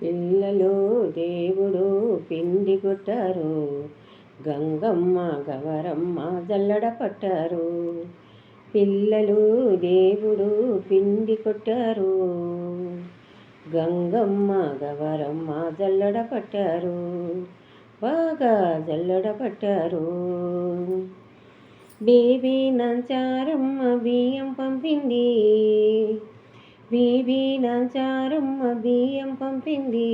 పిల్లలు దేవుడు పిండి కొట్టారు, గంగమ్మ గవరమ్మ జల్లడ పట్టారు. పిల్లలు దేవుడు పిండి కొట్టారు, గంగమ్మ గవరమ్మ జల్లడ పట్టారు, బాగా జల్లడ పట్టారు. బేబీ నంచారమ్మ బియ్యం పంపింది, బీబీ నంచారమ్మ బియ్యం పంపింది.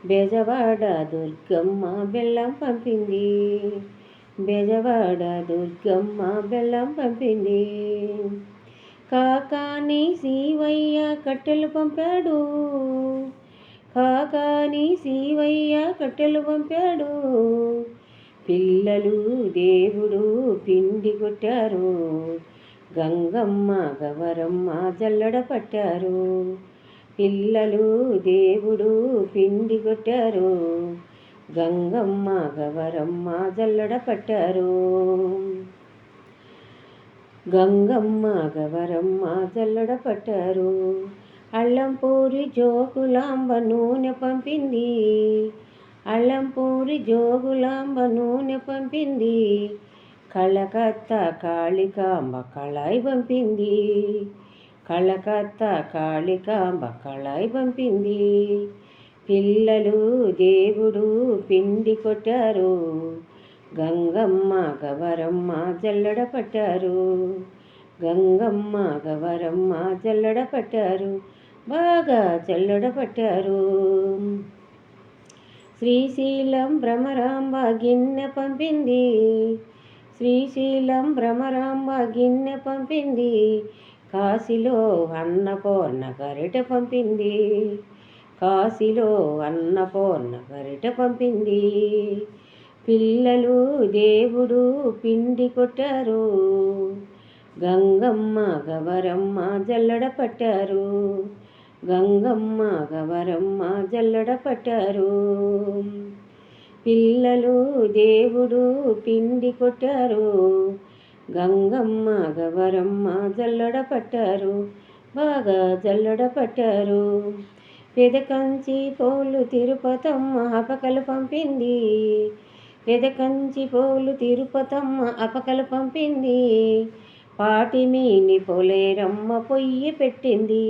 బెజవాడ దుర్గమ్మ బెల్లం పంపింది, బెజవాడ దుర్గమ్మ బెల్లం పంపింది. కాకాని శివయ్య కట్టెలు పంపాడు, కాకాని శివయ్య కట్టెలు పంపాడు. పిల్లలు దేవుడు పిండి కొట్టారు, గంగమ్మ గవరమ్మ జల్లడ పట్టారు. పిల్లలు దేవుడు పిండి కొట్టారు, గంగమ్మ గవరమ్మ జల్లడ పట్టారు, గంగమ్మ గవరమ్మ జల్లడ పట్టారు. అల్లంపూరి జోగులాంబ నూనె పంపింది, అల్లంపూరి జోగులాంబ నూనె పంపింది. కలకత్తా కాళికాంబ కళాయి పంపింది, కలకత్తా కాళికాంబ కళాయి పంపింది. పిల్లలు దేవుడు పిండి కొట్టారు, గంగమ్మ గవరమ్మ జల్లడ పట్టారు, గంగమ్మ గవరమ్మ జల్లడ పట్టారు, బాగా జల్లడ పట్టారు. శ్రీశైలం భ్రమరాంబ గిన్నె పంపింది, శ్రీశైలం భ్రమరాంబ గిన్నె పంపింది. కాశీలో అన్నపూర్ణ గరిటె పంపింది, కాశీలో అన్నపూర్ణ గరిటె పంపింది. పిల్లలు దేవుడు పిండి కొట్టారు, గంగమ్మ గవరమ్మ జల్లడ పట్టారు, గంగమ్మ గవరమ్మ జల్లడ పట్టారు. పిల్లలు దేవుడు పిండి కొట్టారు, గంగమ్మ గవరమ్మ జల్లడ పట్టారు, బాగా జల్లడ పట్టారు. పెదకంచి పోలు తిరుపతమ్మ అపకలు పంపింది, పెదకంచి పోలు తిరుపతమ్మ అపకలు పంపింది. పాటిమీని పొలేరమ్మ పొయ్యి పెట్టింది,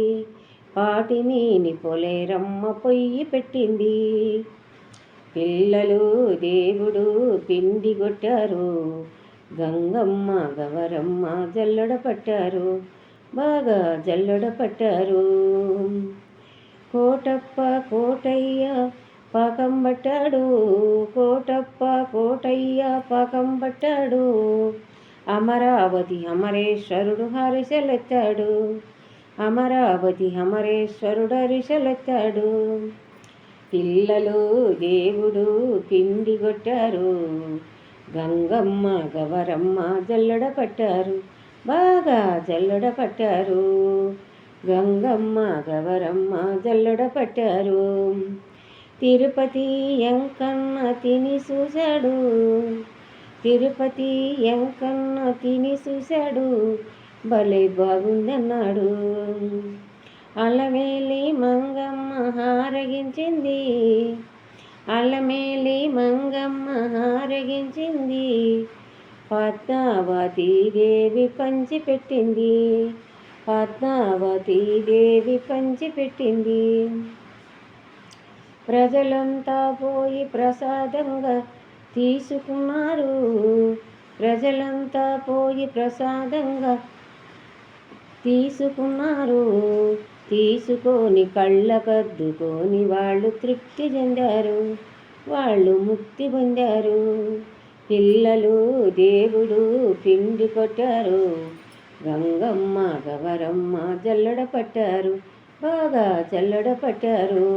పాటిమీని పొలేరమ్మ పొయ్యి పెట్టింది. పిల్లలు దేవుడు పిండి కొట్టారు, గంగమ్మ గవరమ్మ జల్లడ పట్టారు, బాగా జల్లడ పట్టారు. కోటప్ప కోటయ్య పాకం పట్టాడు, కోటప్ప కోటయ్య పాకం పట్టాడు. అమరావతి అమరేశ్వరుడు హరిసెలెత్తాడు, అమరావతి అమరేశ్వరుడు హరిసెలెత్తాడు. పిల్లలు దేవుడు పిండి కొట్టారు, గంగమ్మ గవరమ్మ జల్లడ పట్టారు, బాగా జల్లడ పట్టారు, గంగమ్మ గవరమ్మ జల్లడ పట్టారు. తిరుపతి ఎంకన్న తిని చూశాడు, తిరుపతి ఎంకన్న తిని చూశాడు, భలే బాగుందన్నాడు. అలమేలి మంగమ్మ హారగించింది, అలమేలి మంగమ్మ హారగించింది. పద్మావతి దేవి పంచిపెట్టింది, పద్మావతి దేవి పంచిపెట్టింది. ప్రజలంతా పోయి ప్రసాదంగా తీసుకున్నారు, ప్రజలంతా పోయి ప్రసాదంగా తీసుకున్నారు. తీసుకొని కళ్ళకద్దుకొని వాళ్ళు తృప్తి చెందారు, వాళ్ళు ముక్తి పొందారు. పిల్లలు దేవుడు పిండి కొట్టారు, గంగమ్మ గవరమ్మ జల్లడ పట్టారు, బాగా జల్లడ పట్టారు.